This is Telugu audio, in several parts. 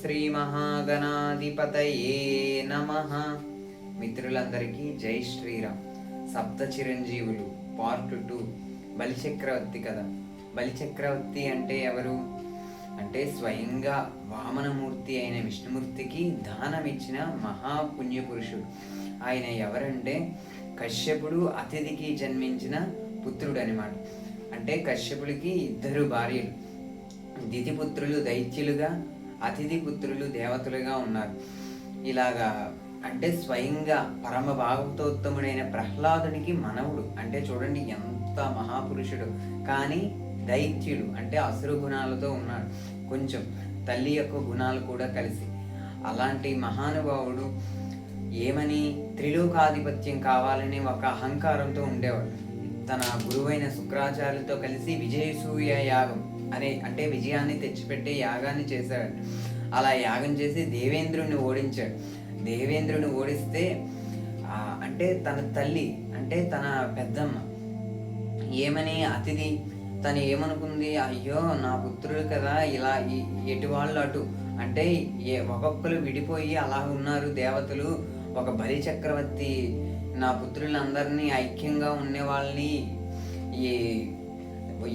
శ్రీ మహాగణాధిపతయే నమః. మిత్రులందరికీ జై శ్రీరామ్. సప్త చిరంజీవులు పార్ట్ 2 బలిచక్రవర్తి కథ. బలిచక్రవర్తి అంటే ఎవరు అంటే స్వయంగా వామనమూర్తి అయిన విష్ణుమూర్తికి దానమిచ్చిన మహాపుణ్యపురుషుడు. ఆయన ఎవరంటే కశ్యపుడు అతిథికి జన్మించిన పుత్రుడు అనమాట. అంటే కశ్యపుడికి 2 భార్యలు, దితిపుత్రులు దైత్యులుగా, అతిథి పుత్రులు దేవతలుగా ఉన్నారు. ఇలాగా అంటే స్వయంగా పరమ భాగవతోత్తముడైన ప్రహ్లాదునికి మనవుడు. అంటే చూడండి ఎంత మహాపురుషుడు, కానీ దైత్యుడు అంటే అసురు గుణాలతో ఉన్నాడు, కొంచెం తల్లి యొక్క గుణాలు కూడా కలిసి. అలాంటి మహానుభావుడు ఏమని త్రిలోకాధిపత్యం కావాలని ఒక అహంకారంతో ఉండేవాడు. తన గురువైన శుక్రాచార్యులతో కలిసి విజయసూయ యాగం అంటే విజయాన్ని తెచ్చిపెట్టే యాగాన్ని చేశాడు. అలా యాగం చేసి దేవేంద్రుడిని ఓడించాడు. దేవేంద్రుడిని ఓడిస్తే అంటే తన తల్లి అంటే తన పెద్దమ్మ ఏమని అతిథి తను ఏమనుకుంది, అయ్యో నా పుత్రుడు కదా, ఇలా ఎటు వాళ్ళు అటు అంటే ఒక్కొక్కరు విడిపోయి అలా ఉన్నారు దేవతలు, ఒక బలి చక్రవర్తి నా పుత్రులందరినీ ఐక్యంగా ఉండే వాళ్ళని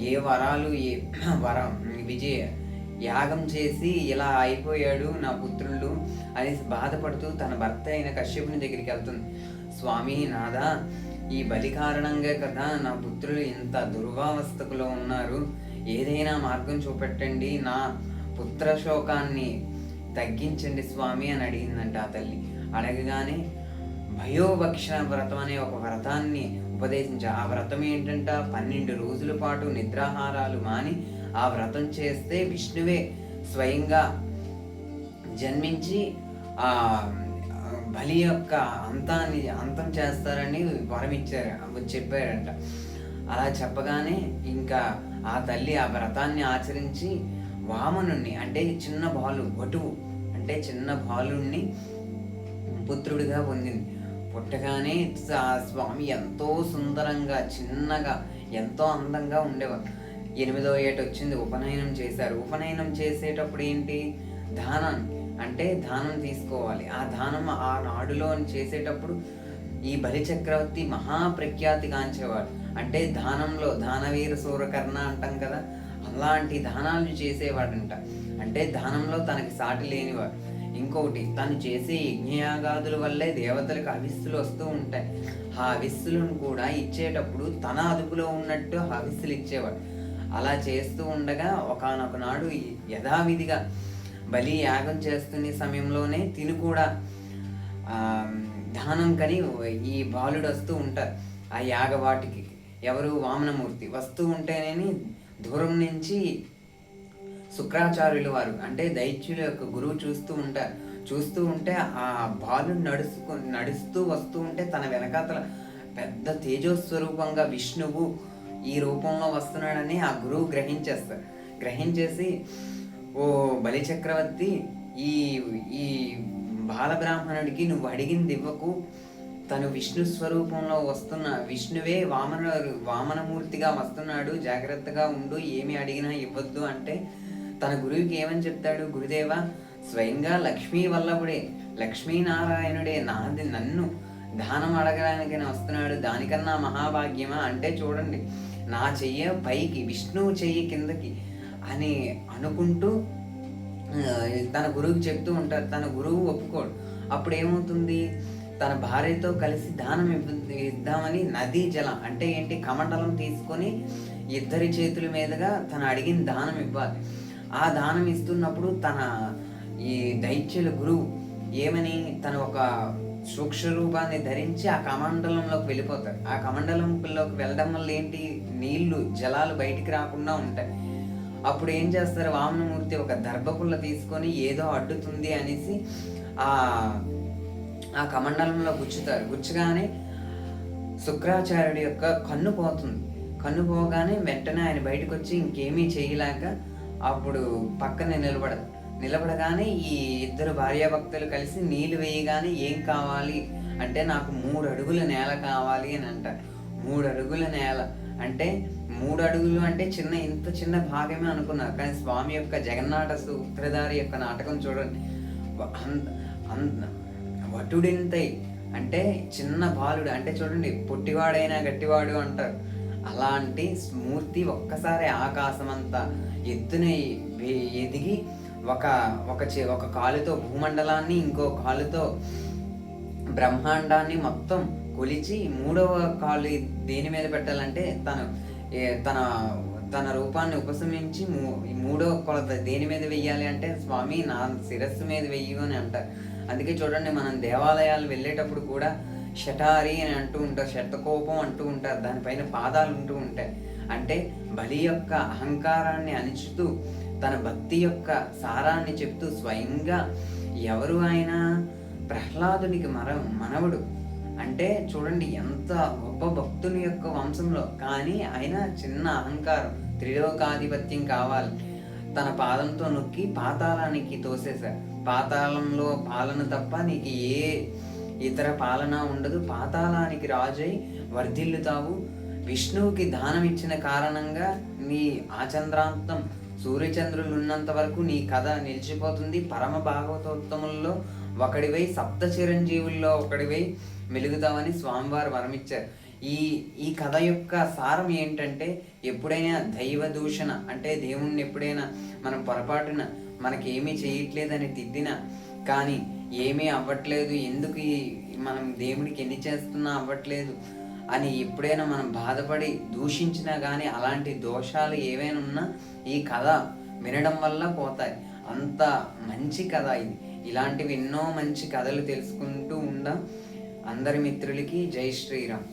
ఏ వరాలు విజయ యాగం చేసి ఇలా అయిపోయాడు నా పుత్రులు అనేసి బాధపడుతూ తన భర్త అయిన కశ్యపుని దగ్గరికి వెళ్తుంది. స్వామి నాదా, ఈ బలి కారణంగా కదా నా పుత్రులు ఇంత దుర్వావస్థకులో ఉన్నారు, ఏదైనా మార్గం చూపెట్టండి, నా పుత్ర శోకాన్ని తగ్గించండి స్వామి అని అడిగిందంట ఆ తల్లి. అడగగానే భయోభక్షణ వ్రతం అనే ఒక వ్రతాన్ని ఉపదేశించా. ఆ వ్రతం ఏంటంట, 12 రోజుల పాటు నిద్రాహారాలు మాని ఆ వ్రతం చేస్తే విష్ణువే స్వయంగా జన్మించి ఆ బలి యొక్క అంతం చేస్తారని వరం చెప్పారంట. అలా చెప్పగానే ఇంకా ఆ తల్లి ఆ వ్రతాన్ని ఆచరించి వామనుణ్ణి అంటే చిన్న వటువు అంటే చిన్న బాలుణ్ణి పుత్రుడిగా పొందింది. పుట్టగానే ఆ స్వామి ఎంతో సుందరంగా చిన్నగా ఎంతో అందంగా ఉండేవారు. 8వ ఏట వచ్చింది, ఉపనయనం చేశారు. ఉపనయనం చేసేటప్పుడు ఏంటి, దానం తీసుకోవాలి. ఆ దానం ఆ నాడులో చేసేటప్పుడు ఈ బలి చక్రవర్తి మహాప్రఖ్యాతి గాంచేవాడు. అంటే దానంలో దానవీర సూరకర్ణ అంటాం కదా, అలాంటి దానాలు చేసేవాడంట. అంటే దానంలో తనకి సాటి లేనివాడు. ఇంకొకటి, తను చేసే యజ్ఞయాగాదుల వల్లే దేవతలకు హవిస్సులు వస్తూ ఉంటాయి. ఆ హవిస్సులను కూడా ఇచ్చేటప్పుడు తన అదుపులో ఉన్నట్టు హవిస్సులు ఇచ్చేవాడు. అలా చేస్తూ ఉండగా ఒకానొక నాడు యథావిధిగా బలి యాగం చేస్తున్న సమయంలోనే తిను కూడా దానం కని ఈ బాలుడు వస్తూ ఉంటారు ఆ యాగవాటికి. ఎవరు, వామనమూర్తి వస్తూ ఉంటేనేని దూరం నుంచి శుక్రాచార్యులు వారు అంటే దైత్యుల యొక్క గురువు చూస్తూ ఉంటే ఆ బాలుడు నడుస్తూ వస్తూ ఉంటే తన వెనకాతల పెద్ద తేజోస్వరూపంగా విష్ణువు ఈ రూపంలో వస్తున్నాడని ఆ గురువు గ్రహించేసి ఓ బలి చక్రవర్తి, ఈ బాలబ్రాహ్మణుడికి నువ్వు అడిగింది ఇవ్వకు, తను విష్ణు స్వరూపంలో విష్ణువే వామనమూర్తిగా వస్తున్నాడు, జాగ్రత్తగా ఉండు, ఏమి అడిగినా ఇవ్వద్దు అంటే తన గురువుకి ఏమని చెప్తాడు, గురుదేవా స్వయంగా లక్ష్మీ వల్లభుడే లక్ష్మీనారాయణుడే నన్ను దానం అడగడానికి వస్తున్నాడు, దానికన్నా మహాభాగ్యమా అంటే చూడండి నా చెయ్య పైకి విష్ణువు చెయ్యి కిందకి అని అనుకుంటూ తన గురువుకి చెప్తూ ఉంటారు. తన గురువు ఒప్పుకోడు. అప్పుడు ఏమవుతుంది, తన భార్యతో కలిసి దానం ఇద్దామని నదీ జలం అంటే ఏంటి కమండలం తీసుకొని 2 చేతుల మీదుగా తను అడిగిన దానం ఇవ్వాలి. ఆ దానం ఇస్తున్నప్పుడు తన ఈ దైత్యుల గురువు ఏమని తన ఒక సూక్ష్మ రూపాన్ని ధరించి ఆ కమండలంలోకి వెళ్ళిపోతారు. ఆ కమండలంలోకి వెళ్ళడం వల్ల ఏంటి, నీళ్లు జలాలు బయటికి రాకుండా ఉంటాయి. అప్పుడు ఏం చేస్తారు, వామనమూర్తి ఒక దర్భపుల్ల తీసుకొని ఏదో అడ్డుతుంది అనేసి ఆ కమండలంలో గుచ్చగానే శుక్రాచార్యుడి యొక్క కన్ను పోతుంది. కన్ను పోగానే వెంటనే ఆయన బయటకు వచ్చి ఇంకేమీ చేయలేక అప్పుడు పక్కనే నిలబడగానే ఈ 2 భార్యాభక్తులు కలిసి నీళ్ళు వేయగానే ఏం కావాలి అంటే నాకు 3 అడుగుల నేల కావాలి అని అంటారు. 3 అడుగుల నేల అంటే 3 అడుగులు అంటే ఇంత చిన్న భాగమే అనుకున్నా. కానీ స్వామి యొక్క జగన్నాట సూత్రధారి యొక్క నాటకం చూడండి. అంత అంత వటుడింతై అంటే చిన్న బాలుడు అంటే చూడండి, పొట్టివాడైనా గట్టివాడు అంటారు. అలాంటి మూర్తి ఒక్కసారి ఆకాశమంతా ఎత్తున ఎదిగి ఒక ఒక కాలుతో భూమండలాన్ని, ఇంకో కాలుతో బ్రహ్మాండాన్ని మొత్తం కొలిచి మూడవ కాలు దేని మీద పెట్టాలంటే తన తన రూపాన్ని ఉపశమించి మూడవ కొలత దేని మీద వెయ్యాలి అంటే స్వామి నా శిరస్సు మీద వెయ్యి అని అంటారు. అందుకే చూడండి, మనం దేవాలయాలు వెళ్ళేటప్పుడు కూడా షటారి అని అంటూ ఉంటారు, శతకోపం అంటూ ఉంటారు, దానిపైన పాదాలు ఉంటూ ఉంటాయి. అంటే బలి యొక్క అహంకారాన్ని అణిచుతూ తన భక్తి యొక్క సారాన్ని చెప్తూ స్వయంగా ఎవరు ఆయన ప్రహ్లాదునికి మనవడు అంటే చూడండి ఎంత గొప్ప భక్తుని యొక్క వంశంలో, కానీ ఆయన చిన్న అహంకారం, త్రిలోకాధిపత్యం కావాలి, తన పాదంతో నొక్కి పాతాళానికి తోసేశారు. పాతాళంలో పాలన తప్ప నీకు ఏ ఇతర పాలన ఉండదు, పాతాళానికి రాజై వర్ధిల్లుతావు. విష్ణువుకి దానం ఇచ్చిన కారణంగా నీ ఆచంద్రాంతం సూర్యచంద్రులు ఉన్నంత వరకు నీ కథ నిలిచిపోతుంది. పరమ భాగవతోత్తముల్లో ఒకడివై, సప్త చిరంజీవుల్లో ఒకడివై మెలుగుతావని స్వామివారు వరమిచ్చారు. ఈ కథ యొక్క సారం ఏంటంటే, ఎప్పుడైనా దైవ దూషణ అంటే దేవుణ్ణి ఎప్పుడైనా మనం పొరపాటున మనకి ఏమీ చేయట్లేదని తిట్టినా, కానీ ఏమీ అవ్వట్లేదు, ఎందుకు మనం దేవుడికి ఎన్ని చేస్తున్నా అవ్వట్లేదు అని ఎప్పుడైనా మనం బాధపడి దూషించినా కానీ, అలాంటి దోషాలు ఏవైనా ఉన్నా ఈ కథ వినడం వల్ల పోతాయి. అంత మంచి కథ ఇది. ఇలాంటివి ఎన్నో మంచి కథలు తెలుసుకుంటూ ఉందాం. అందరి మిత్రులకి జై శ్రీరామ్.